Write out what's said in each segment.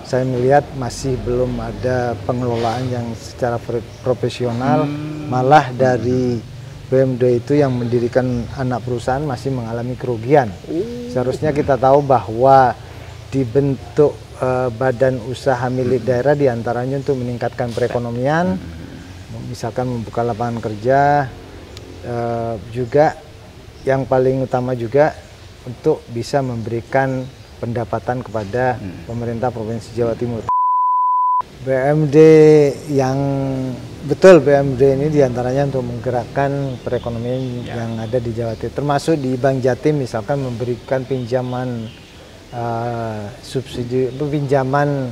saya melihat masih belum ada pengelolaan yang secara profesional, malah dari BUMD itu yang mendirikan anak perusahaan masih mengalami kerugian. Seharusnya kita tahu bahwa dibentuk badan usaha milik daerah diantaranya untuk meningkatkan perekonomian, misalkan membuka lapangan kerja, juga yang paling utama juga untuk bisa memberikan pendapatan kepada pemerintah Provinsi Jawa Timur. BUMD yang betul, BUMD ini diantaranya untuk menggerakkan perekonomian yang ada di Jawa Timur, termasuk di Bank Jatim misalkan memberikan pinjaman subsidi, pinjaman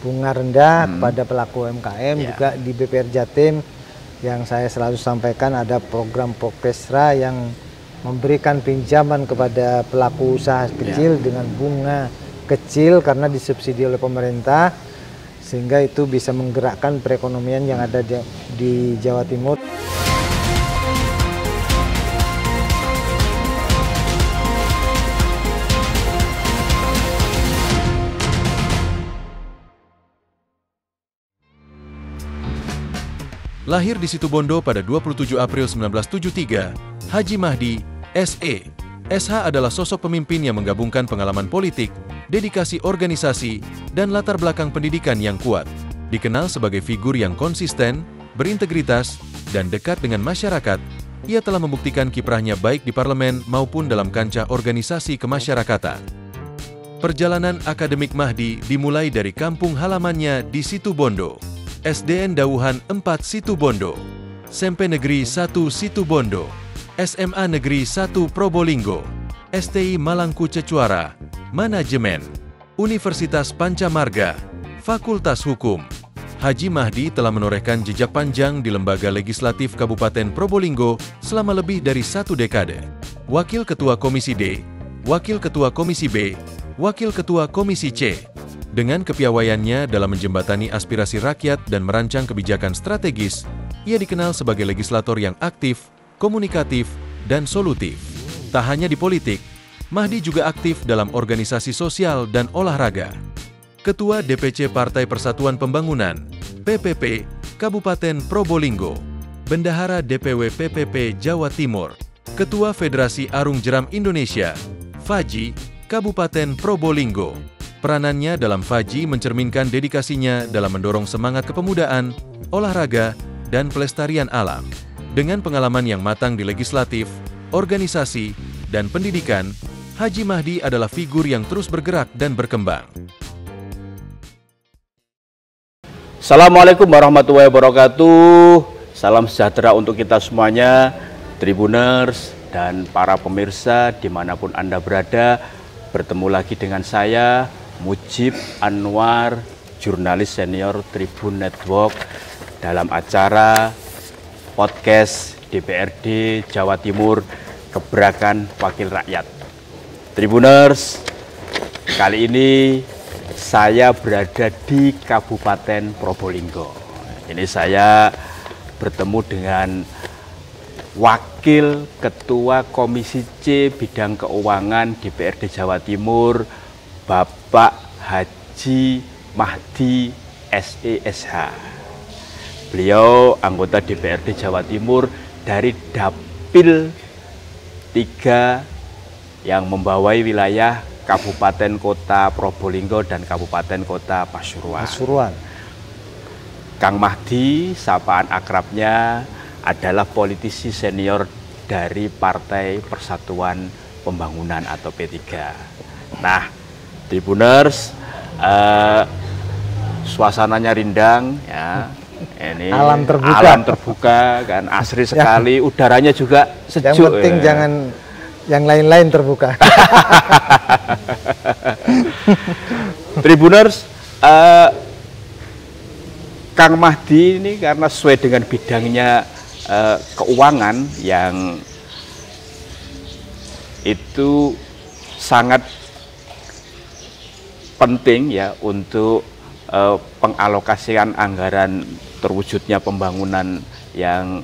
bunga rendah kepada pelaku UMKM. Juga di BPR Jatim yang saya selalu sampaikan ada program Prokesra yang memberikan pinjaman kepada pelaku usaha kecil dengan bunga kecil karena disubsidi oleh pemerintah, sehingga itu bisa menggerakkan perekonomian yang ada di Jawa Timur. Lahir di Situbondo pada 27 April 1973, Haji Mahdi, SE. SH adalah sosok pemimpin yang menggabungkan pengalaman politik, dedikasi organisasi, dan latar belakang pendidikan yang kuat. Dikenal sebagai figur yang konsisten, berintegritas, dan dekat dengan masyarakat, ia telah membuktikan kiprahnya baik di parlemen maupun dalam kancah organisasi kemasyarakatan. Perjalanan akademik Mahdi dimulai dari kampung halamannya di Situbondo. SDN Dauhan 4 Situbondo, SMP Negeri 1 Situbondo, SMA Negeri 1 Probolinggo, STI Malangku Cecuara, Manajemen, Universitas Pancamarga, Fakultas Hukum. Haji Mahdi telah menorehkan jejak panjang di Lembaga Legislatif Kabupaten Probolinggo selama lebih dari 1 dekade. Wakil Ketua Komisi D, Wakil Ketua Komisi B, Wakil Ketua Komisi C. Dengan kepiawaiannya dalam menjembatani aspirasi rakyat dan merancang kebijakan strategis, ia dikenal sebagai legislator yang aktif, komunikatif, dan solutif. Tak hanya di politik, Mahdi juga aktif dalam organisasi sosial dan olahraga. Ketua DPC Partai Persatuan Pembangunan, PPP, Kabupaten Probolinggo, Bendahara DPW PPP Jawa Timur, Ketua Federasi Arung Jeram Indonesia, FAJI, Kabupaten Probolinggo. Peranannya dalam FAJI mencerminkan dedikasinya dalam mendorong semangat kepemudaan, olahraga, dan pelestarian alam. Dengan pengalaman yang matang di legislatif, organisasi, dan pendidikan, Haji Mahdi adalah figur yang terus bergerak dan berkembang. Assalamualaikum warahmatullahi wabarakatuh. Salam sejahtera untuk kita semuanya, Tribuners dan para pemirsa dimanapun Anda berada. Bertemu lagi dengan saya, Mujib Anwar, jurnalis senior Tribun Network, dalam acara podcast DPRD Jawa Timur Gebrakan Wakil Rakyat. Tribuners, kali ini saya berada di Kabupaten Probolinggo. Ini saya bertemu dengan Wakil Ketua Komisi C Bidang Keuangan DPRD Jawa Timur, Bapak Haji Mahdi SESH. Beliau anggota DPRD Jawa Timur dari Dapil 3 yang membawai wilayah Kabupaten Kota Probolinggo dan Kabupaten Kota Pasuruan. Kang Mahdi, sapaan akrabnya, adalah politisi senior dari Partai Persatuan Pembangunan atau P3. Nah, Tribuners, suasananya rindang, ya. Ini alam terbuka kan, asri sekali, udaranya juga sejuk. Yang penting jangan yang lain-lain terbuka. Tribuners, Kang Mahdi ini karena sesuai dengan bidangnya keuangan yang itu sangat penting ya untuk pengalokasian anggaran terwujudnya pembangunan yang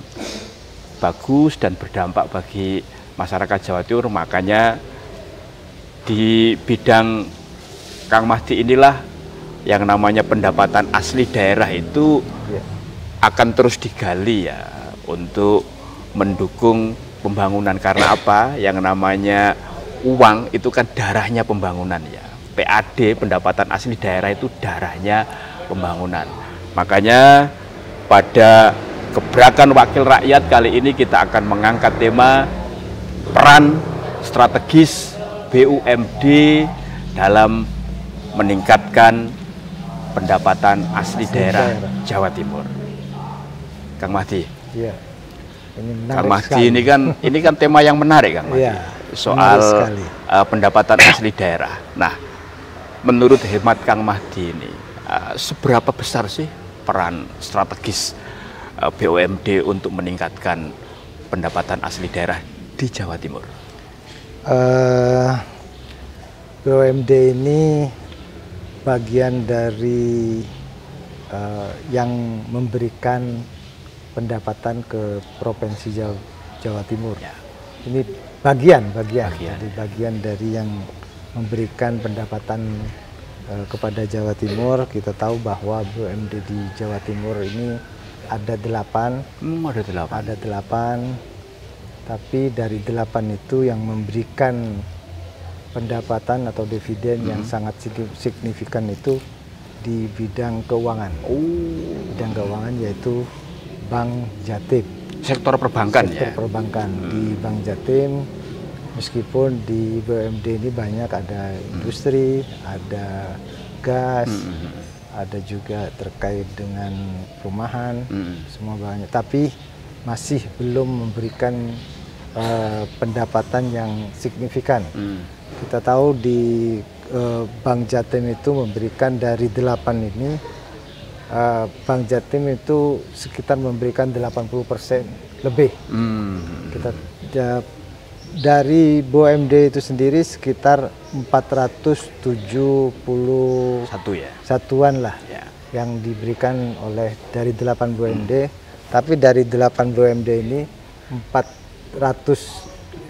bagus dan berdampak bagi masyarakat Jawa Timur. Makanya di bidang Kang Mahdi inilah yang namanya pendapatan asli daerah itu akan terus digali ya untuk mendukung pembangunan. Karena apa? Yang namanya uang itu kan darahnya pembangunan ya. PAD, pendapatan asli daerah, itu darahnya pembangunan. Makanya pada Gebrakan Wakil Rakyat kali ini kita akan mengangkat tema peran strategis BUMD dalam meningkatkan pendapatan asli daerah Jawa Timur. Kang Mahdi. Iya. Kang Mahdi ini kan tema yang menarik, Kang Mahdi. Iya, soal pendapatan asli daerah. Nah, menurut hemat Kang Mahdi ini, seberapa besar sih peran strategis BUMD untuk meningkatkan pendapatan asli daerah di Jawa Timur? BUMD ini bagian dari yang memberikan pendapatan ke Provinsi Jawa Timur. Ya. Ini bagian dari yang memberikan pendapatan kepada Jawa Timur. Kita tahu bahwa BUMD di Jawa Timur ini ada 8. Ada 8. Tapi dari 8 itu yang memberikan pendapatan atau dividen yang sangat signifikan itu di bidang keuangan. Bidang keuangan yaitu Bank Jatim. Sektor perbankan. Sektor perbankan di Bank Jatim. Meskipun di BUMD ini banyak ada industri, ada gas, ada juga terkait dengan perumahan, semua banyak. Tapi masih belum memberikan pendapatan yang signifikan. Kita tahu di Bank Jatim itu memberikan dari 8 ini, Bank Jatim itu sekitar memberikan 80% lebih. Dari BUMD itu sendiri sekitar 471 satuan lah yang diberikan oleh dari 8 BUMD. Tapi dari 8 BUMD ini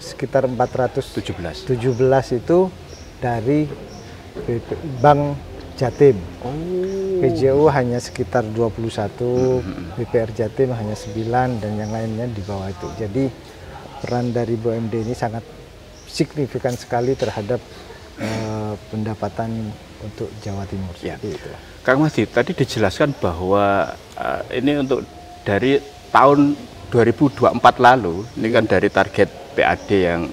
sekitar 417 itu dari Bank Jatim. PJU hanya sekitar 21, BPR Jatim hanya 9, dan yang lainnya di bawah itu. Jadi peran dari BUMD ini sangat signifikan sekali terhadap pendapatan untuk Jawa Timur. Itu. Kang Mahdi, tadi dijelaskan bahwa ini untuk dari tahun 2024 lalu, ini kan dari target PAD yang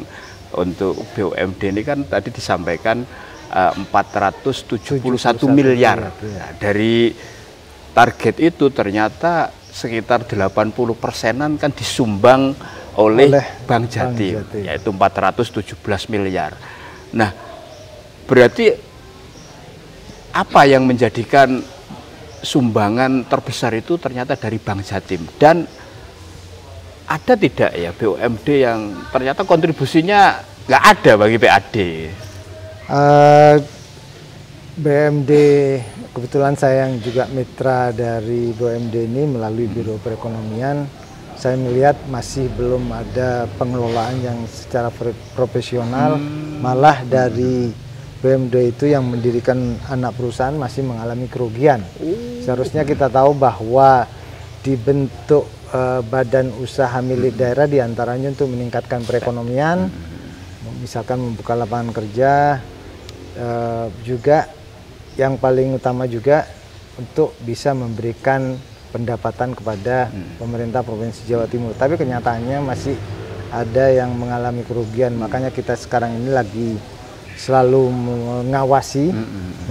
untuk BUMD ini kan tadi disampaikan 471 miliar. Nah, dari target itu ternyata sekitar 80%-an kan disumbang oleh Bank Jatim, yaitu 417 miliar. Nah, berarti apa yang menjadikan sumbangan terbesar itu ternyata dari Bank Jatim? Dan ada tidak ya BUMD yang ternyata kontribusinya nggak ada bagi PAD? BUMD, kebetulan saya yang juga mitra dari BUMD ini melalui Biro Perekonomian, saya melihat masih belum ada pengelolaan yang secara profesional. Malah dari BUMD itu yang mendirikan anak perusahaan masih mengalami kerugian. Seharusnya kita tahu bahwa dibentuk badan usaha milik daerah diantaranya untuk meningkatkan perekonomian, misalkan membuka lapangan kerja, juga yang paling utama juga untuk bisa memberikan pendapatan kepada pemerintah Provinsi Jawa Timur. Tapi kenyataannya masih ada yang mengalami kerugian. Makanya kita sekarang ini lagi selalu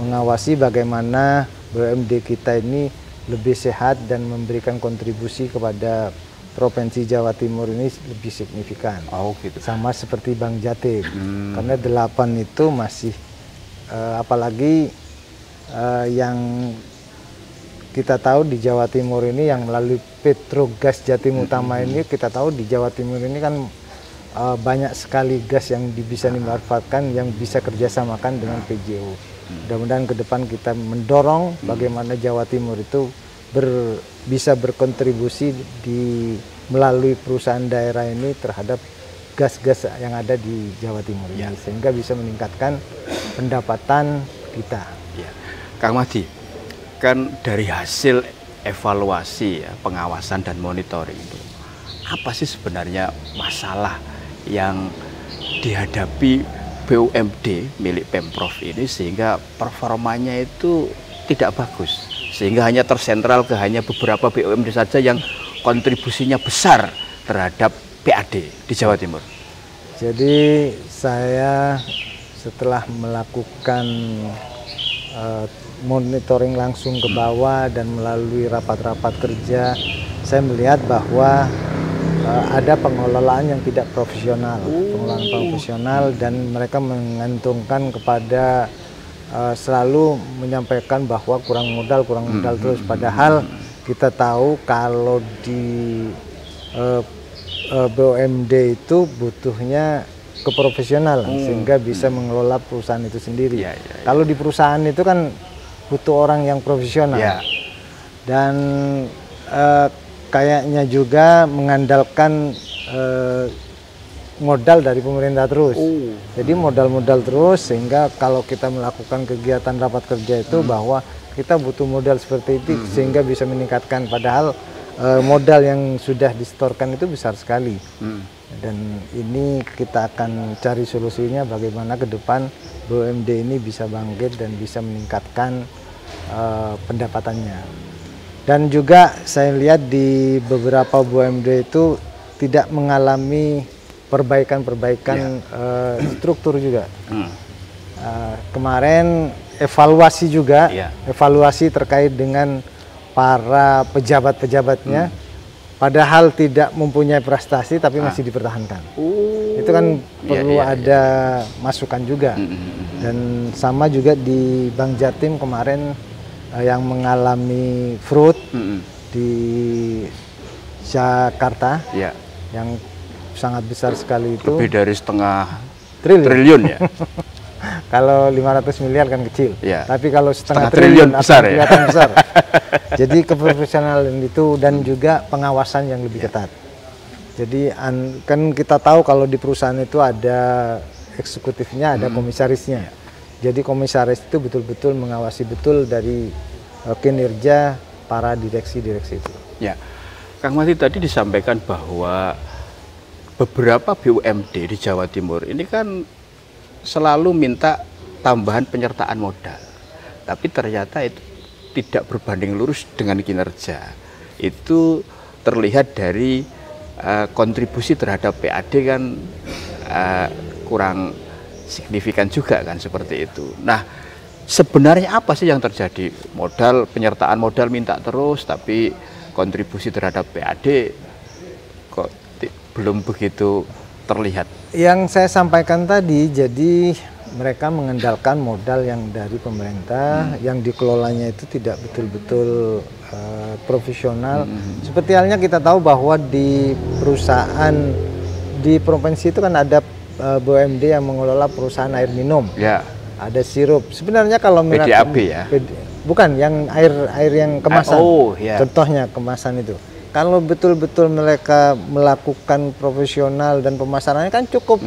mengawasi bagaimana BUMD kita ini lebih sehat dan memberikan kontribusi kepada Provinsi Jawa Timur ini lebih signifikan. Gitu. Sama seperti Bank Jatim. Karena 8 itu masih apalagi yang kita tahu di Jawa Timur ini yang melalui Petrogas Jatim Utama ini, kita tahu di Jawa Timur ini kan banyak sekali gas yang bisa dimanfaatkan, yang bisa kerjasamakan dengan PJU. Mudah-mudahan ke depan kita mendorong bagaimana Jawa Timur itu bisa berkontribusi melalui perusahaan daerah ini terhadap gas-gas yang ada di Jawa Timur ini, sehingga bisa meningkatkan pendapatan kita. Kang Mahdi, kan dari hasil evaluasi ya, pengawasan dan monitoring itu, apa sih sebenarnya masalah yang dihadapi BUMD milik Pemprov ini sehingga performanya itu tidak bagus, sehingga hanya tersentral ke hanya beberapa BUMD saja yang kontribusinya besar terhadap PAD di Jawa Timur? Jadi saya setelah melakukan monitoring langsung ke bawah dan melalui rapat-rapat kerja, saya melihat bahwa ada pengelolaan yang tidak profesional, pengelolaan profesional, dan mereka mengantungkan kepada selalu menyampaikan bahwa kurang modal terus. Padahal kita tahu kalau di BUMD itu butuhnya keprofesionalan sehingga bisa mengelola perusahaan itu sendiri. Kalau di perusahaan itu kan butuh orang yang profesional. Dan kayaknya juga mengandalkan modal dari pemerintah terus. Jadi modal terus, sehingga kalau kita melakukan kegiatan rapat kerja itu bahwa kita butuh modal seperti itu sehingga bisa meningkatkan, padahal modal yang sudah disetorkan itu besar sekali. Dan ini kita akan cari solusinya bagaimana ke depan BUMD ini bisa bangkit dan bisa meningkatkan pendapatannya. Dan juga saya lihat di beberapa BUMD itu tidak mengalami perbaikan struktur juga. Kemarin evaluasi juga, evaluasi terkait dengan para pejabat-pejabatnya, padahal tidak mempunyai prestasi tapi masih dipertahankan. Itu kan perlu ada masukan juga. Dan sama juga di Bank Jatim kemarin yang mengalami fraud di Jakarta, yang sangat besar sekali itu. Lebih dari setengah triliun ya. Kalau 500 miliar kan kecil, tapi kalau setengah triliun besar ya. Kelihatan besar. Jadi keprofesionalan itu dan juga pengawasan yang lebih ketat. Jadi kan kita tahu kalau di perusahaan itu ada eksekutifnya, ada komisarisnya. Jadi komisaris itu betul-betul mengawasi betul dari kinerja para direksi-direksi itu. Ya, Kang Mati tadi disampaikan bahwa beberapa BUMD di Jawa Timur ini kan selalu minta tambahan penyertaan modal, tapi ternyata itu tidak berbanding lurus dengan kinerja. Itu terlihat dari kontribusi terhadap PAD kan kurang signifikan juga kan, seperti itu. Nah, sebenarnya apa sih yang terjadi? Penyertaan modal minta terus, tapi kontribusi terhadap PAD kok belum begitu terlihat. Yang saya sampaikan tadi, jadi mereka mengandalkan modal yang dari pemerintah, yang dikelolanya itu tidak betul-betul profesional. Seperti halnya kita tahu bahwa di perusahaan di provinsi itu kan ada BUMD yang mengelola perusahaan air minum. Ada sirup. Sebenarnya kalau PDAB ya? Bukan, yang air yang kemasan. Contohnya kemasan itu. Kalau betul-betul mereka melakukan profesional dan pemasarannya kan cukup.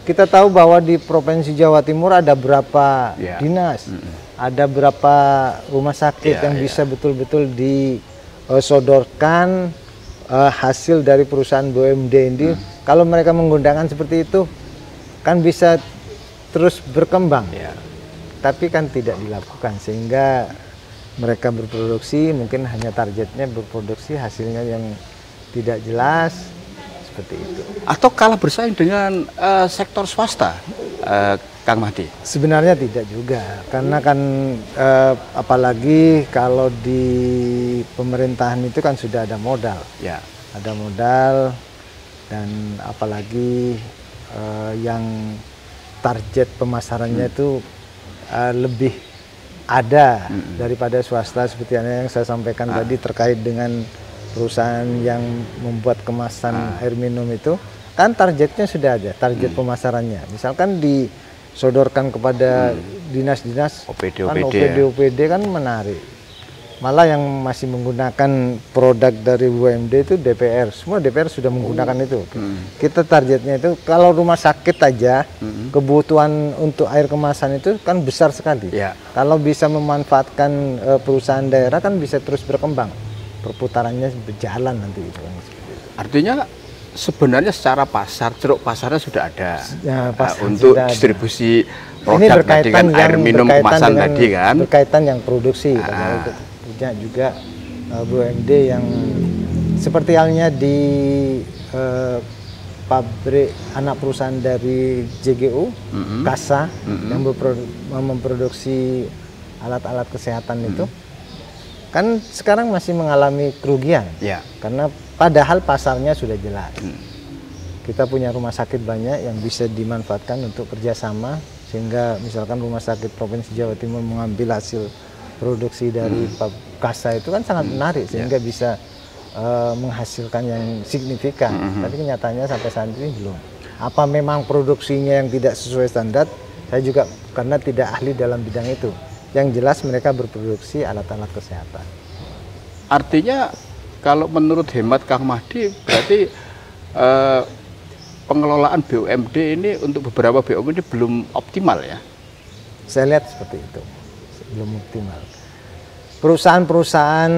Kita tahu bahwa di Provinsi Jawa Timur ada berapa dinas, ada berapa rumah sakit yang bisa betul-betul disodorkan hasil dari perusahaan BUMD ini. Kalau mereka menggunakan seperti itu, kan bisa terus berkembang. Tapi kan tidak dilakukan, sehingga mereka berproduksi, mungkin hanya targetnya berproduksi, hasilnya yang tidak jelas, seperti itu. Atau kalah bersaing dengan sektor swasta, Kang Mahdi? Sebenarnya tidak juga, karena kan apalagi kalau di pemerintahan itu kan sudah ada modal. Ada modal, dan apalagi yang target pemasarannya itu lebih ada daripada swasta, seperti yang saya sampaikan tadi terkait dengan perusahaan yang membuat kemasan air minum itu, kan targetnya sudah ada, target pemasarannya. Misalkan disodorkan kepada dinas-dinas, OPD, kan OPD kan menarik. Malah yang masih menggunakan produk dari BUMD itu DPR. Semua DPR sudah menggunakan itu. Kita targetnya itu kalau rumah sakit aja kebutuhan untuk air kemasan itu kan besar sekali. Ya. Kalau bisa memanfaatkan perusahaan daerah kan bisa terus berkembang. Perputarannya berjalan nanti itu kan. Artinya sebenarnya secara pasar, ceruk pasarnya sudah ada Ya, untuk sudah distribusi ini produk tadi kan air minum kemasan dengan, tadi kan. berkaitan yang produksi. Punya juga BUMD yang seperti halnya di pabrik anak perusahaan dari JGU, KASA yang memproduksi alat-alat kesehatan itu kan sekarang masih mengalami kerugian. Ya. Karena padahal pasarnya sudah jelas. Kita punya rumah sakit banyak yang bisa dimanfaatkan untuk kerjasama, sehingga misalkan rumah sakit Provinsi Jawa Timur mengambil hasil produksi dari KASA itu kan sangat menarik, sehingga bisa menghasilkan yang signifikan. Tapi kenyataannya sampai saat ini belum. Apa memang produksinya yang tidak sesuai standar? Saya juga karena tidak ahli dalam bidang itu. Yang jelas mereka berproduksi alat-alat kesehatan. Artinya kalau menurut hemat Kang Mahdi berarti pengelolaan BUMD ini untuk beberapa BUMD belum optimal ya? Saya lihat seperti itu, belum optimal. Perusahaan-perusahaan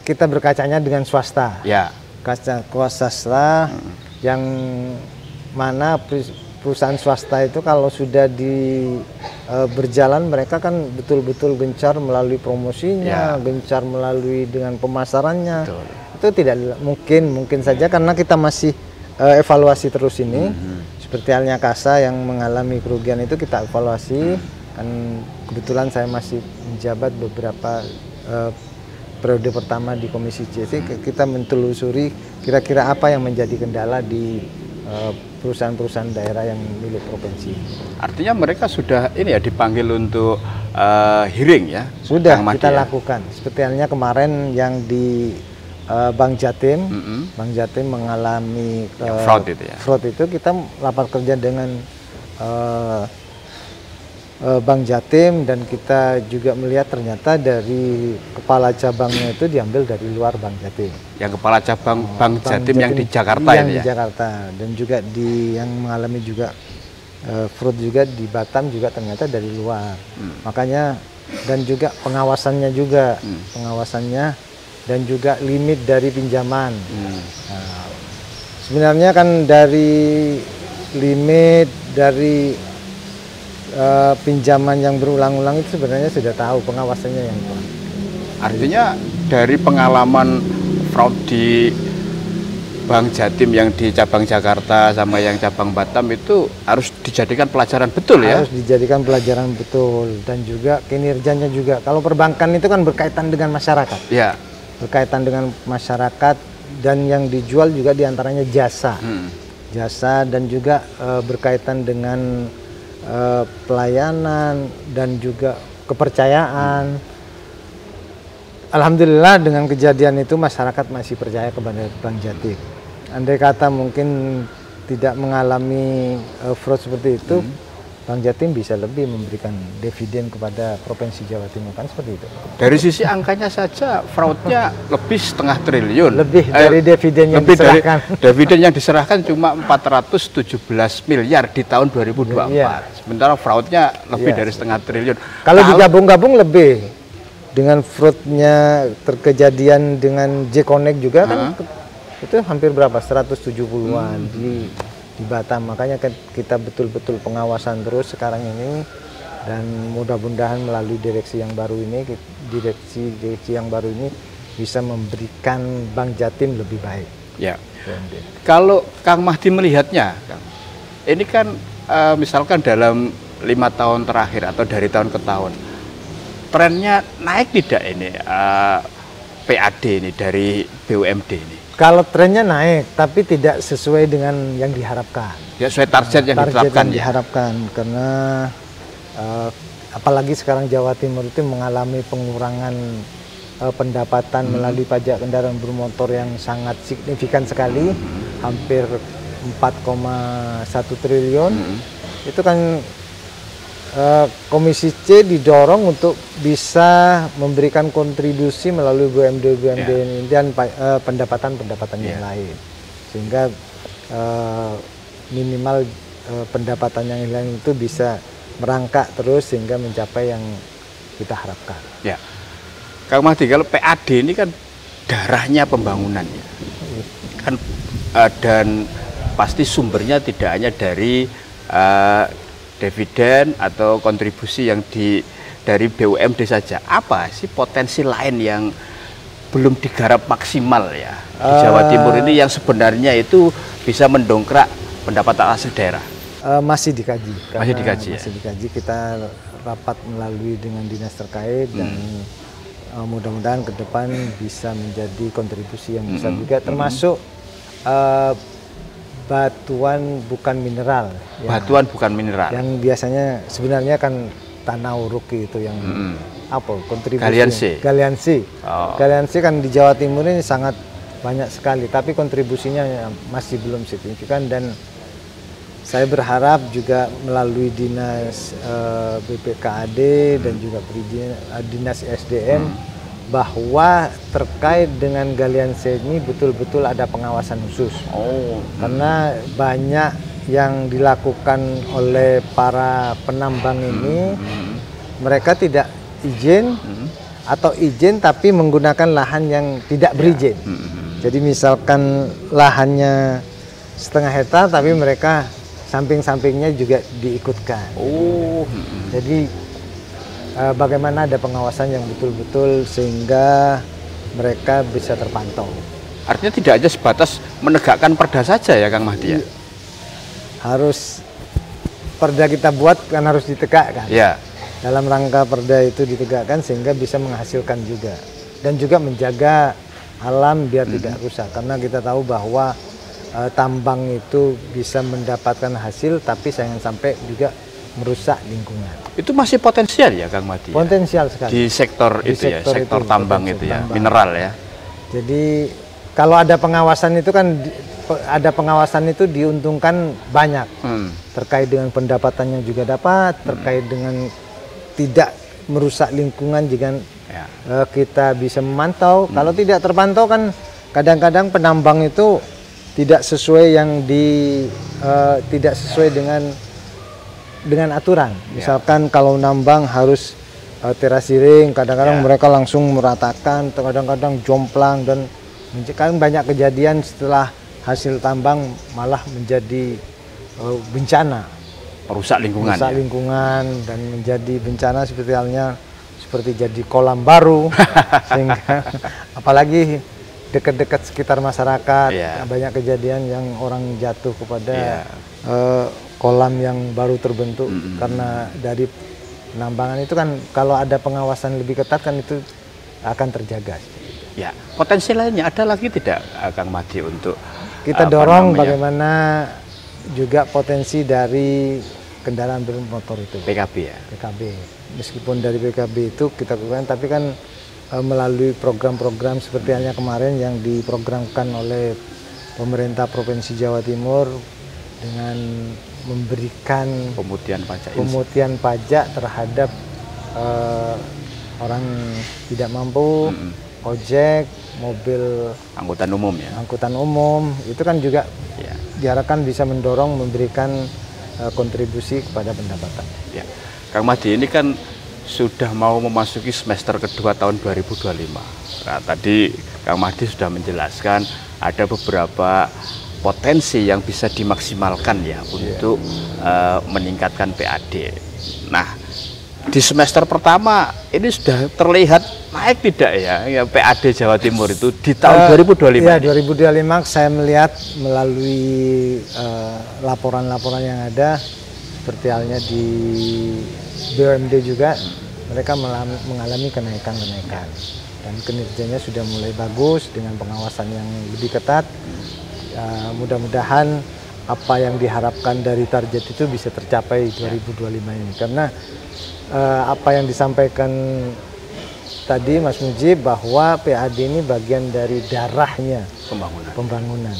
kita berkacanya dengan swasta. Ya. Kaca swasta yang mana perusahaan swasta itu kalau sudah berjalan mereka kan betul-betul gencar melalui promosinya, gencar melalui dengan pemasarannya. Betul. Itu tidak mungkin saja karena kita masih evaluasi terus ini. Seperti halnya KASA yang mengalami kerugian itu kita evaluasi. Kan kebetulan saya masih menjabat beberapa periode pertama di Komisi C. Kita mentelusuri kira-kira apa yang menjadi kendala di perusahaan-perusahaan daerah yang milik provinsi. Artinya mereka sudah ini ya dipanggil untuk hearing ya? Sudah kita lakukan. Seperti halnya kemarin yang di Bank Jatim, Bank Jatim mengalami fraud itu ya? Fraud itu kita rapat kerja dengan Bank Jatim dan kita juga melihat ternyata dari kepala cabangnya itu diambil dari luar Bank Jatim. Yang kepala cabang Bank Jatim yang di Jakarta ini ya? Yang di Jakarta dan juga yang mengalami juga fraud juga di Batam juga ternyata dari luar. Makanya dan juga pengawasannya dan juga limit dari pinjaman. Nah, sebenarnya kan dari limit dari pinjaman yang berulang-ulang itu sebenarnya sudah tahu pengawasannya yang kurang. Artinya dari pengalaman fraud di Bank Jatim yang di cabang Jakarta sama yang cabang Batam itu harus dijadikan pelajaran betul ya? Harus dijadikan pelajaran betul dan juga kinerjanya juga. Kalau perbankan itu kan berkaitan dengan masyarakat. Ya. Berkaitan dengan masyarakat dan yang dijual juga diantaranya jasa. Jasa dan juga berkaitan dengan pelayanan dan juga kepercayaan. Alhamdulillah dengan kejadian itu masyarakat masih percaya kepada Bank Jatim. Andai kata mungkin tidak mengalami fraud seperti itu, Bank Jatim bisa lebih memberikan dividen kepada Provinsi Jawa Timur, kan seperti itu. Dari sisi angkanya saja fraudnya lebih 0,5 triliun. Lebih dari dividen yang diserahkan. Dividen yang diserahkan cuma 417 miliar di tahun 2024. Ya. Sementara fraudnya lebih dari 0,5 triliun. Kalau digabung-gabung lebih. Dengan fraudnya terkejadian dengan J-Connect juga kan itu hampir berapa? 170-an di Batam. Makanya kita betul-betul pengawasan terus sekarang ini dan mudah-mudahan melalui direksi yang baru ini, direksi yang baru ini bisa memberikan Bank Jatim lebih baik. Ya. Kalau Kang Mahdi melihatnya, ini kan misalkan dalam 5 tahun terakhir atau dari tahun ke tahun, trennya naik tidak ini PAD ini dari BUMD ini? Kalau trennya naik, tapi tidak sesuai dengan yang diharapkan. Ya, sesuai target yang diharapkan. Karena apalagi sekarang Jawa Timur itu mengalami pengurangan pendapatan melalui pajak kendaraan bermotor yang sangat signifikan sekali, hampir 4,1 triliun. Itu kan Komisi C didorong untuk bisa memberikan kontribusi melalui BUMD ini dan pendapatan-pendapatan yang lain, sehingga minimal pendapatan yang lain itu bisa merangkak terus sehingga mencapai yang kita harapkan. Ya, Kang Mahdi, kalau PAD ini kan darahnya pembangunan ya, kan dan pasti sumbernya tidak hanya dari dividen atau kontribusi yang dari BUMD saja. Apa sih potensi lain yang belum digarap maksimal ya di Jawa Timur ini yang sebenarnya itu bisa mendongkrak pendapatan asli daerah? Masih dikaji. Masih dikaji. Masih dikaji. Kita rapat melalui dengan dinas terkait dan mudah-mudahan ke depan bisa menjadi kontribusi yang besar juga, termasuk batuan bukan mineral. Batuan bukan mineral. Yang biasanya sebenarnya kan tanah uruk itu yang apa kontribusi. Galiansi. Galiansi kan di Jawa Timur ini sangat banyak sekali, tapi kontribusinya masih belum signifikan, dan saya berharap juga melalui dinas BPKAD dan juga dinas SDM bahwa terkait dengan galian C ini betul-betul ada pengawasan khusus. Karena banyak yang dilakukan oleh para penambang ini, mereka tidak izin atau izin tapi menggunakan lahan yang tidak berizin. Jadi misalkan lahannya 0,5 hektar tapi mereka samping-sampingnya juga diikutkan. Jadi bagaimana ada pengawasan yang betul-betul sehingga mereka bisa terpantau. Artinya tidak hanya sebatas menegakkan perda saja ya Kang Mahdi ya? Harus perda kita buat kan harus ditegakkan. Ya. Dalam rangka perda itu ditegakkan sehingga bisa menghasilkan juga. Dan juga menjaga alam biar tidak rusak. Karena kita tahu bahwa tambang itu bisa mendapatkan hasil tapi jangan sampai juga merusak lingkungan. Itu masih potensial ya Kang Mahdi? Potensial sekali. Di sektor itu ya, sektor tambang itu ya, mineral ya. Jadi kalau ada pengawasan itu kan, ada pengawasan itu diuntungkan banyak. Terkait dengan pendapatannya juga dapat, terkait dengan tidak merusak lingkungan jika kita bisa memantau. Kalau tidak terpantau kan kadang-kadang penambang itu tidak sesuai tidak sesuai dengan aturan. Misalkan kalau nambang harus terasiring, kadang-kadang mereka langsung meratakan, kadang-kadang jomplang, dan kan banyak kejadian setelah hasil tambang malah menjadi bencana, merusak lingkungan, dan menjadi bencana seperti halnya jadi kolam baru. Sehingga apalagi dekat-dekat sekitar masyarakat banyak kejadian yang orang jatuh kepada kolam yang baru terbentuk karena dari penambangan itu kan. Kalau ada pengawasan lebih ketat kan itu akan terjaga. Ya, potensi lainnya ada lagi tidak Kang Mahdi untuk kita dorong bagaimana juga potensi dari kendaraan bermotor itu PKB ya? PKB, meskipun dari PKB itu kita lakukan, tapi kan melalui program-program seperti halnya kemarin yang diprogramkan oleh pemerintah Provinsi Jawa Timur dengan memberikan pemutihan pajak terhadap orang tidak mampu, ojek, mobil angkutan umum ya. Angkutan umum itu kan juga diharapkan bisa mendorong memberikan kontribusi kepada pendapatan. Ya. Kang Mahdi, ini kan sudah mau memasuki semester kedua tahun 2025. Nah, tadi Kang Mahdi sudah menjelaskan ada beberapa potensi yang bisa dimaksimalkan ya untuk meningkatkan PAD. Nah, di semester pertama ini sudah terlihat naik tidak ya PAD Jawa Timur itu di tahun 2025? Ya, 2025 saya melihat melalui laporan-laporan yang ada, seperti halnya di BUMD juga, mereka mengalami kenaikan-kenaikan dan kinerjanya sudah mulai bagus dengan pengawasan yang lebih ketat. Mudah-mudahan apa yang diharapkan dari target itu bisa tercapai 2025 ini, karena apa yang disampaikan tadi Mas Mujib bahwa PAD ini bagian dari darahnya pembangunan,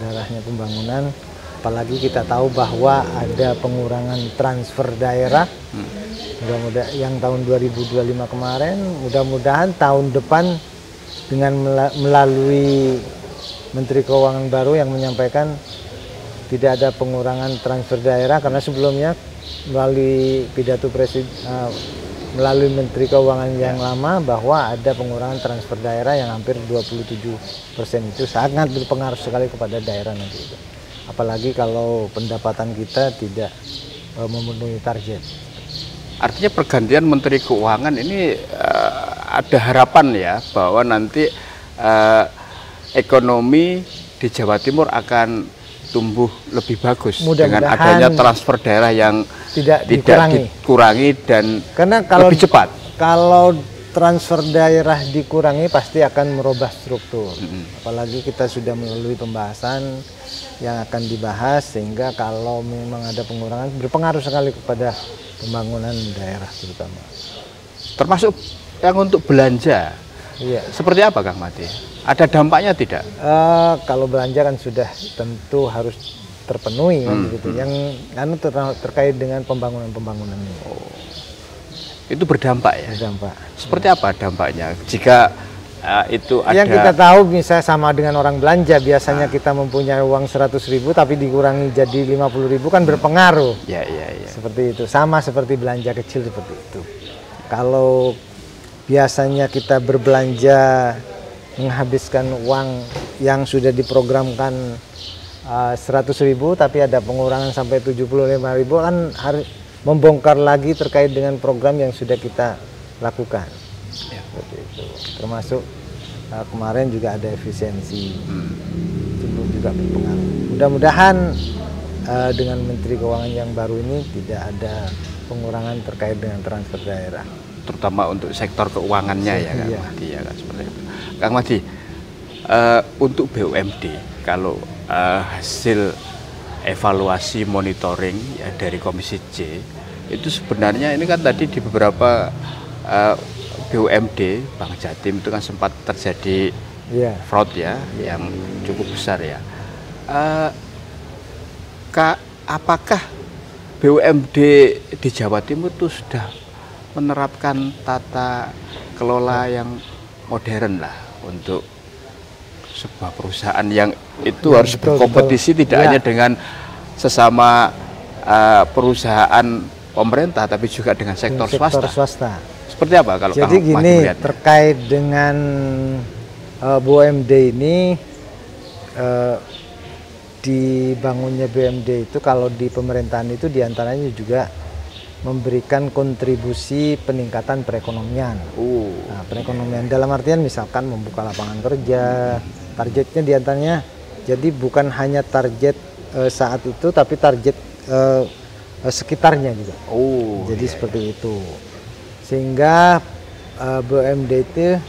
darahnya pembangunan, apalagi kita tahu bahwa ada pengurangan transfer daerah. Mudah-mudahan yang tahun 2025 kemarin, mudah-mudahan tahun depan dengan melalui Menteri Keuangan baru yang menyampaikan tidak ada pengurangan transfer daerah, karena sebelumnya melalui pidato presiden melalui Menteri Keuangan yang lama bahwa ada pengurangan transfer daerah yang hampir 27%. Itu sangat berpengaruh sekali kepada daerah nanti itu. Apalagi kalau pendapatan kita tidak memenuhi target. Artinya pergantian Menteri Keuangan ini ada harapan ya bahwa nanti ekonomi di Jawa Timur akan tumbuh lebih bagus dengan adanya transfer daerah yang tidak dikurangi dan karena lebih cepat. Kalau transfer daerah dikurangi pasti akan merubah struktur. Apalagi kita sudah melalui pembahasan yang akan dibahas, sehingga kalau memang ada pengurangan berpengaruh sekali kepada pembangunan daerah terutama. Termasuk yang untuk belanja. Iya. Seperti apa Kang Mati? Ada dampaknya tidak? Kalau belanja kan sudah tentu harus terpenuhi kan gitu. Yang terkait dengan pembangunan ini. Itu berdampak ya? Berdampak. Seperti apa dampaknya? Jika itu ada... Yang kita tahu misalnya sama dengan orang belanja, biasanya kita mempunyai uang 100.000 tapi dikurangi jadi 50.000 kan berpengaruh. Ya. Seperti itu, sama seperti belanja kecil seperti itu. Kalau biasanya kita berbelanja menghabiskan uang yang sudah diprogramkan 100.000 tapi ada pengurangan sampai 75.000, kan harus membongkar lagi terkait dengan program yang sudah kita lakukan. Seperti itu. Termasuk kemarin juga ada efisiensi, itu juga berpengaruh. Mudah-mudahan dengan Menteri Keuangan yang baru ini tidak ada pengurangan terkait dengan transfer daerah, terutama untuk sektor keuangannya ya Kang Mati ya kan, seperti itu. Kang Mati, untuk BUMD kalau hasil evaluasi monitoring ya dari Komisi C itu sebenarnya ini kan tadi di beberapa BUMD Bank Jatim itu kan sempat terjadi fraud ya yang cukup besar ya. Apakah BUMD di Jawa Timur itu sudah menerapkan tata kelola yang modern lah untuk sebuah perusahaan yang itu harus berkompetisi tidak hanya dengan sesama perusahaan pemerintah tapi juga dengan sektor swasta. Seperti apa kalau jadi gini terkait dengan BUMD ini, dibangunnya BUMD itu kalau di pemerintahan itu diantaranya juga memberikan kontribusi peningkatan perekonomian. Nah, perekonomian dalam artian misalkan membuka lapangan kerja, targetnya diantaranya jadi bukan hanya target saat itu tapi target sekitarnya juga. Jadi seperti itu. Sehingga BUMD itu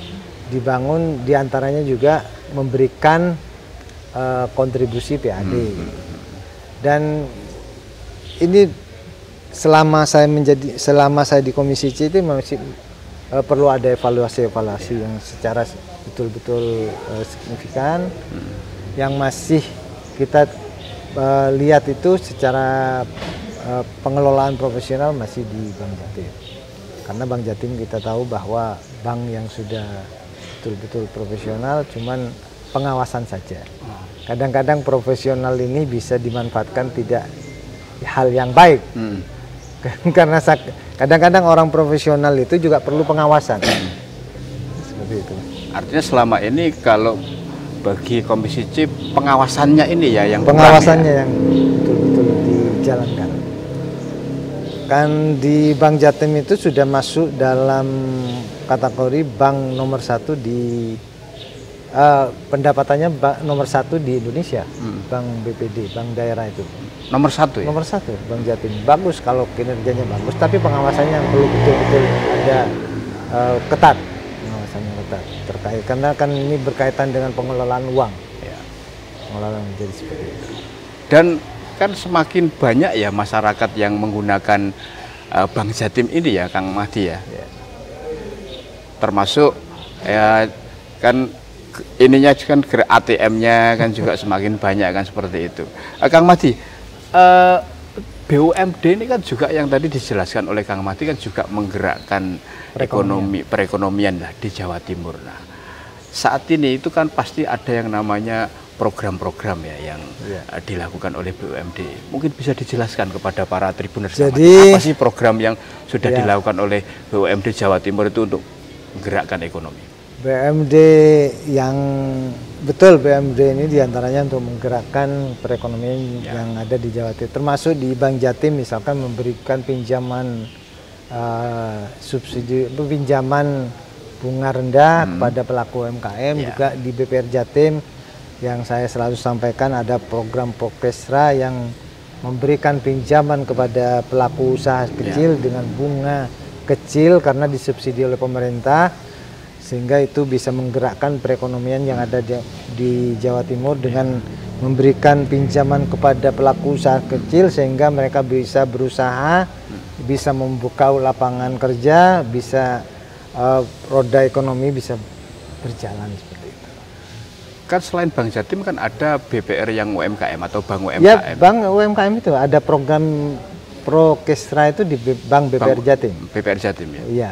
dibangun diantaranya juga memberikan kontribusi PAD. Dan ini selama saya di Komisi C itu masih perlu ada evaluasi yang secara betul-betul signifikan. Yang masih kita lihat itu secara pengelolaan profesional masih di Bank Jatim. Karena Bank Jatim kita tahu bahwa bank yang sudah betul-betul profesional, cuman pengawasan saja. Kadang-kadang profesional ini bisa dimanfaatkan tidak hal yang baik. Karena kadang-kadang orang profesional itu juga perlu pengawasan. Seperti itu. Artinya selama ini kalau bagi Komisi C pengawasannya ini ya yang pengawasannya yang betul-betul dijalankan. Kan di Bank Jatim itu sudah masuk dalam kategori bank nomor 1 di pendapatannya nomor 1 di Indonesia. Bank BPD, bank daerah itu nomor 1 ya? Nomor 1 Bank Jatim. Bagus kalau kinerjanya bagus, tapi pengawasannya yang perlu betul-betul ada ketat. Pengawasannya ketat terkait karena kan ini berkaitan dengan pengelolaan uang ya. Pengelolaan jadi seperti itu. Dan kan semakin banyak ya masyarakat yang menggunakan Bank Jatim ini ya Kang Mahdi ya. Termasuk ya kan ininya kan ATM-nya kan juga semakin banyak kan seperti itu. Kang Mahdi, BUMD ini kan juga yang tadi dijelaskan oleh Kang Mahdi kan juga menggerakkan perekonomian lah di Jawa Timur. Nah, saat ini itu kan pasti ada yang namanya program-program ya yang dilakukan oleh BUMD. Mungkin bisa dijelaskan kepada para tribuners. Jadi apa sih program yang sudah dilakukan oleh BUMD Jawa Timur itu untuk menggerakkan ekonomi? BUMD yang betul, BUMD ini diantaranya untuk menggerakkan perekonomian yang ada di Jawa Timur, termasuk di Bank Jatim misalkan memberikan pinjaman subsidi, pinjaman bunga rendah kepada pelaku UMKM. Juga di BPR Jatim yang saya selalu sampaikan ada program Prokesra yang memberikan pinjaman kepada pelaku usaha kecil dengan bunga kecil karena disubsidi oleh pemerintah, sehingga itu bisa menggerakkan perekonomian yang ada di Jawa Timur dengan memberikan pinjaman kepada pelaku usaha kecil sehingga mereka bisa berusaha, bisa membuka lapangan kerja, bisa roda ekonomi bisa berjalan seperti itu. Kan selain Bank Jatim kan ada BPR yang UMKM atau Bank UMKM. Ya, Bank UMKM itu ada program Prokesra itu di Bank BPR Jatim. BPR Jatim ya. Iya.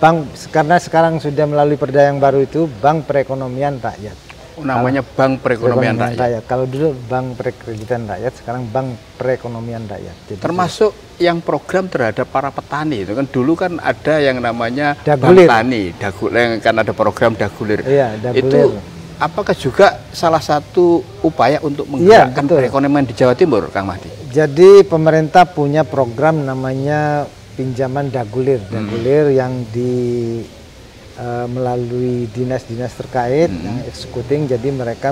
Bank karena sekarang sudah melalui perda yang baru itu Bank Perekonomian Rakyat. Namanya Bank Perekonomian Rakyat. Kalau dulu Bank Perekreditan Rakyat, sekarang Bank Perekonomian Rakyat. Jadi termasuk yang program terhadap para petani itu kan dulu kan ada yang namanya Dagulir. Bank Tani, Dagulir kan ada program Dagulir. Iya, Dagulir. Itu apakah juga salah satu upaya untuk menggerakkan perekonomian di Jawa Timur, Kang Mahdi? Jadi pemerintah punya program namanya pinjaman Dagulir, Dagulir yang melalui dinas-dinas terkait yang eksekuting. Jadi mereka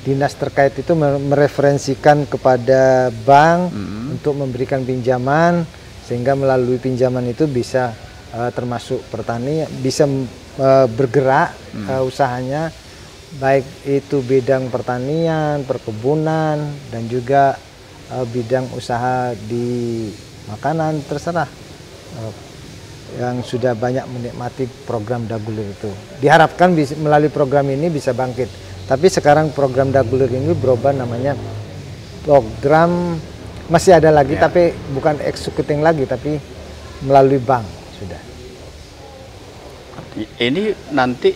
dinas terkait itu mereferensikan kepada bank untuk memberikan pinjaman, sehingga melalui pinjaman itu bisa termasuk petani bisa bergerak usahanya, baik itu bidang pertanian, perkebunan, dan juga bidang usaha di makanan, terserah. Yang sudah banyak menikmati program Dagulir itu. Diharapkan melalui program ini bisa bangkit. Tapi sekarang program Dagulir ini berubah namanya program, masih ada lagi tapi bukan executing lagi, tapi melalui bank sudah. Ini nanti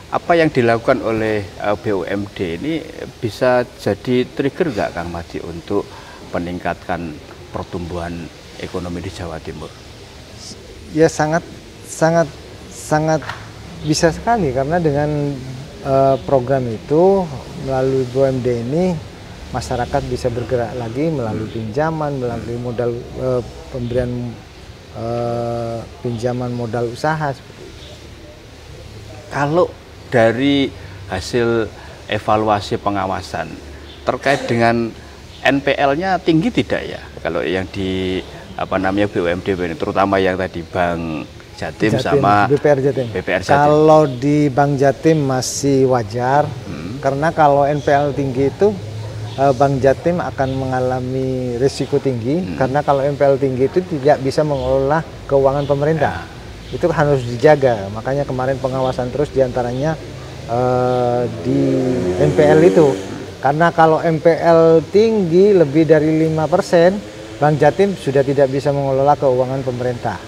apa yang dilakukan oleh BUMD ini bisa jadi trigger nggak, Kang Mahdi, untuk meningkatkan pertumbuhan ekonomi di Jawa Timur? Ya sangat bisa sekali, karena dengan program itu melalui BUMD ini masyarakat bisa bergerak lagi melalui pinjaman, melalui modal pemberian pinjaman modal usaha seperti itu. Kalau dari hasil evaluasi pengawasan terkait dengan NPL-nya tinggi tidak ya? Kalau yang di BUMD ini, terutama yang tadi Bank Jatim sama BPR Jatim. BPR Jatim. Kalau di Bank Jatim masih wajar, karena kalau NPL tinggi itu Bank Jatim akan mengalami risiko tinggi, karena kalau NPL tinggi itu tidak bisa mengelola keuangan pemerintah. Itu harus dijaga, makanya kemarin pengawasan terus diantaranya di NPL itu. Karena kalau NPL tinggi lebih dari 5%, Bank Jatim sudah tidak bisa mengelola keuangan pemerintah.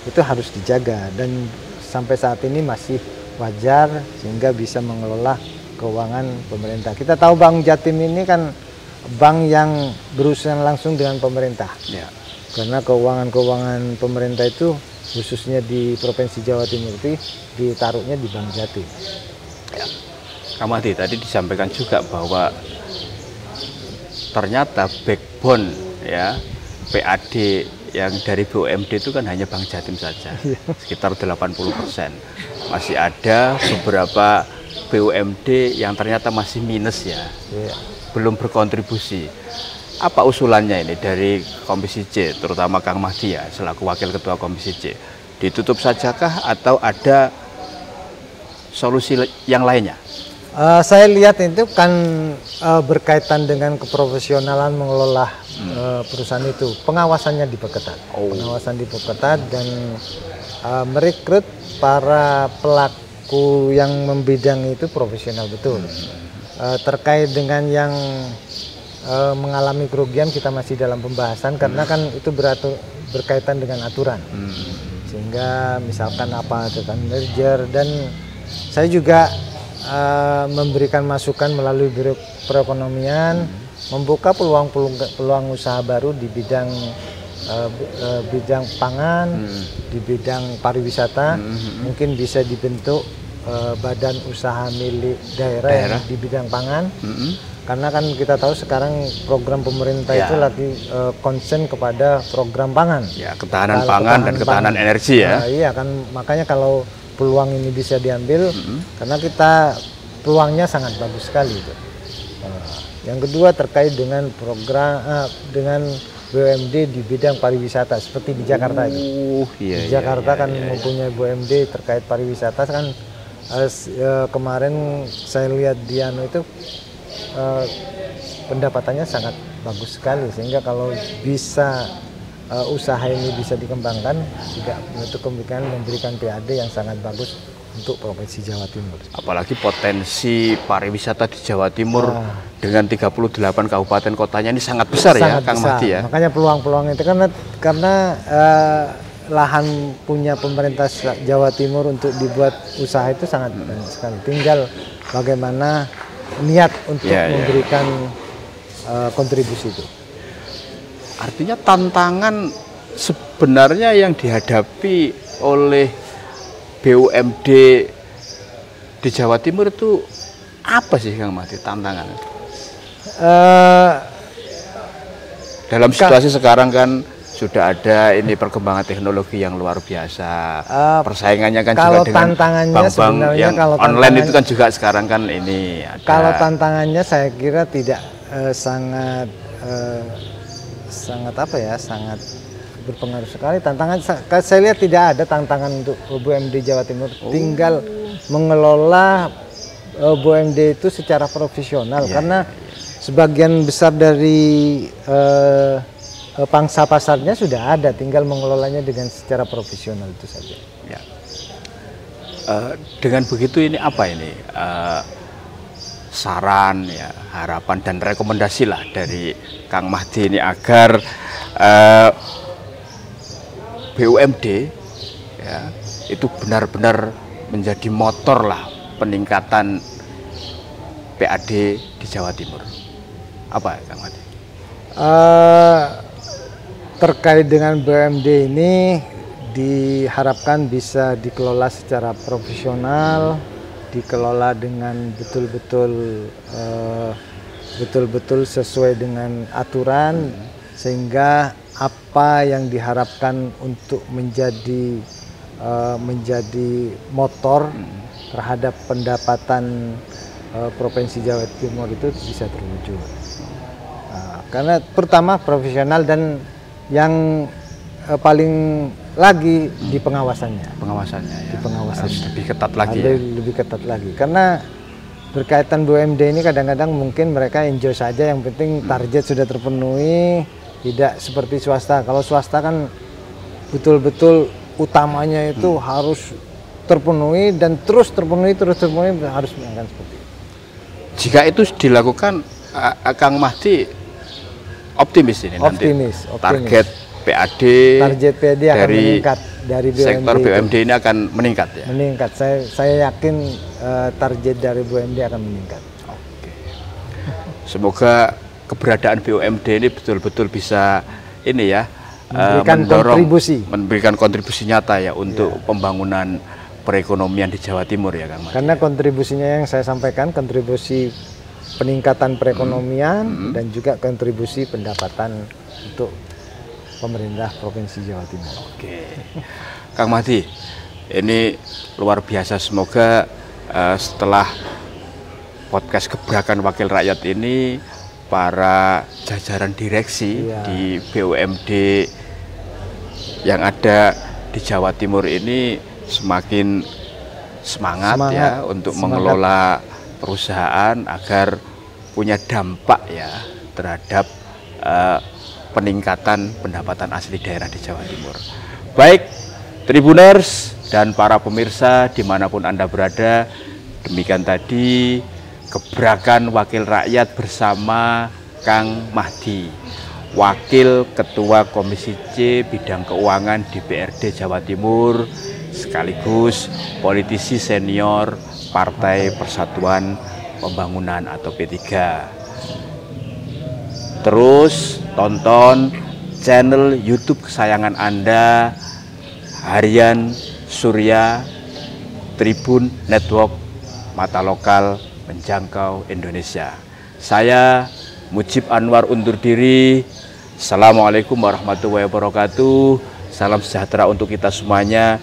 Itu harus dijaga, dan sampai saat ini masih wajar sehingga bisa mengelola keuangan pemerintah. Kita tahu Bank Jatim ini kan bank yang berurusan langsung dengan pemerintah. Karena keuangan pemerintah itu khususnya di Provinsi Jawa Timur itu ditaruhnya di Bank Jatim. Kang Mahdi, tadi disampaikan juga bahwa ternyata backbone PAD yang dari BUMD itu kan hanya Bank Jatim saja, sekitar 80%. Masih ada beberapa BUMD yang ternyata masih minus belum berkontribusi. Apa usulannya ini dari Komisi C, terutama Kang Mahdi selaku Wakil Ketua Komisi C? Ditutup sajakah atau ada solusi yang lainnya? Saya lihat itu kan berkaitan dengan keprofesionalan mengelola perusahaan itu. Pengawasannya diperketat, pengawasan diperketat, dan merekrut para pelaku yang membidang itu profesional betul. Terkait dengan yang mengalami kerugian kita masih dalam pembahasan karena kan itu berkaitan dengan aturan. Sehingga misalkan apa tentang merger, dan saya juga memberikan masukan melalui Biro Perekonomian membuka peluang usaha baru di bidang pangan, di bidang pariwisata. Mungkin bisa dibentuk badan usaha milik daerah yang di bidang pangan. Karena kan kita tahu sekarang program pemerintah itu lagi concern kepada program pangan. Ya, ketahanan pangan dan ketahanan energi ya. Iya kan, makanya kalau peluang ini bisa diambil, karena peluangnya sangat bagus sekali itu. Yang kedua terkait dengan program dengan BUMD di bidang pariwisata seperti di Jakarta itu. Di Jakarta kan mempunyai BUMD terkait pariwisata kan. Kemarin saya lihat di itu pendapatannya sangat bagus sekali, sehingga kalau bisa usaha ini bisa dikembangkan, tidak menutup kemungkinan memberikan PAD yang sangat bagus untuk Provinsi Jawa Timur. Apalagi potensi pariwisata di Jawa Timur dengan 38 kabupaten kotanya ini sangat besar ya, Kang Mahdi ya. Makanya peluang-peluang itu karena lahan punya pemerintah Jawa Timur untuk dibuat usaha itu sangat banyak sekali. Tinggal bagaimana niat untuk memberikan kontribusi itu. Artinya tantangan sebenarnya yang dihadapi oleh BUMD di Jawa Timur itu apa sih, Kang Mahdi, tantangan? Dalam situasi sekarang kan sudah ada ini perkembangan teknologi yang luar biasa. Persaingannya kan juga dengan bank-bank yang online itu kan juga sekarang kan ini ada. Kalau tantangannya saya kira tidak sangat berpengaruh sekali. Tantangan saya lihat tidak ada tantangan untuk BUMD Jawa Timur. Tinggal mengelola BUMD itu secara profesional, karena sebagian besar dari pangsa pasarnya sudah ada, tinggal mengelolanya dengan secara profesional itu saja. Ya. Dengan begitu ini apa ini saran ya, harapan dan rekomendasi lah dari Kang Mahdi ini agar BUMD ya itu benar-benar menjadi motor lah peningkatan PAD di Jawa Timur. Apa Kang Mahdi? Terkait dengan BUMD ini diharapkan bisa dikelola secara profesional, dikelola dengan betul-betul sesuai dengan aturan, sehingga apa yang diharapkan untuk menjadi motor terhadap pendapatan Provinsi Jawa Timur itu bisa terwujud. Karena pertama profesional, dan yang paling lagi di pengawasannya. Di pengawasan harus lebih ketat lagi. Lebih ketat lagi. Karena berkaitan BUMD ini kadang-kadang mungkin mereka enjoy saja, yang penting target sudah terpenuhi, tidak seperti swasta. Kalau swasta kan betul-betul utamanya itu harus terpenuhi dan terus terpenuhi harus menangkan seperti itu. Jika itu dilakukan, Kang Mahdi optimis ini optimis. Target PAD akan meningkat dari BUMD sektor BUMD ini akan meningkat ya. Meningkat. Saya yakin target dari BUMD akan meningkat. Oke. Semoga keberadaan BUMD ini betul-betul bisa ini ya memberikan kontribusi nyata ya untuk pembangunan perekonomian di Jawa Timur ya Kang Mahdi. Karena kontribusinya yang saya sampaikan, kontribusi peningkatan perekonomian dan juga kontribusi pendapatan untuk pemerintah Provinsi Jawa Timur. Oke, Kang Mahdi, ini luar biasa. Semoga setelah podcast Gebrakan Wakil Rakyat ini, para jajaran direksi di BUMD yang ada di Jawa Timur ini semakin semangat ya untuk mengelola perusahaan agar punya dampak ya terhadap peningkatan pendapatan asli daerah di Jawa Timur. Baik, Tribuners, dan para pemirsa dimanapun Anda berada. Demikian tadi gebrakan wakil rakyat bersama Kang Mahdi, Wakil Ketua Komisi C Bidang Keuangan DPRD Jawa Timur, sekaligus politisi senior Partai Persatuan Pembangunan atau P3. Terus tonton channel YouTube kesayangan Anda, Harian Surya Tribun Network, mata lokal menjangkau Indonesia. Saya Mujib Anwar undur diri. Assalamualaikum warahmatullahi wabarakatuh. Salam sejahtera untuk kita semuanya.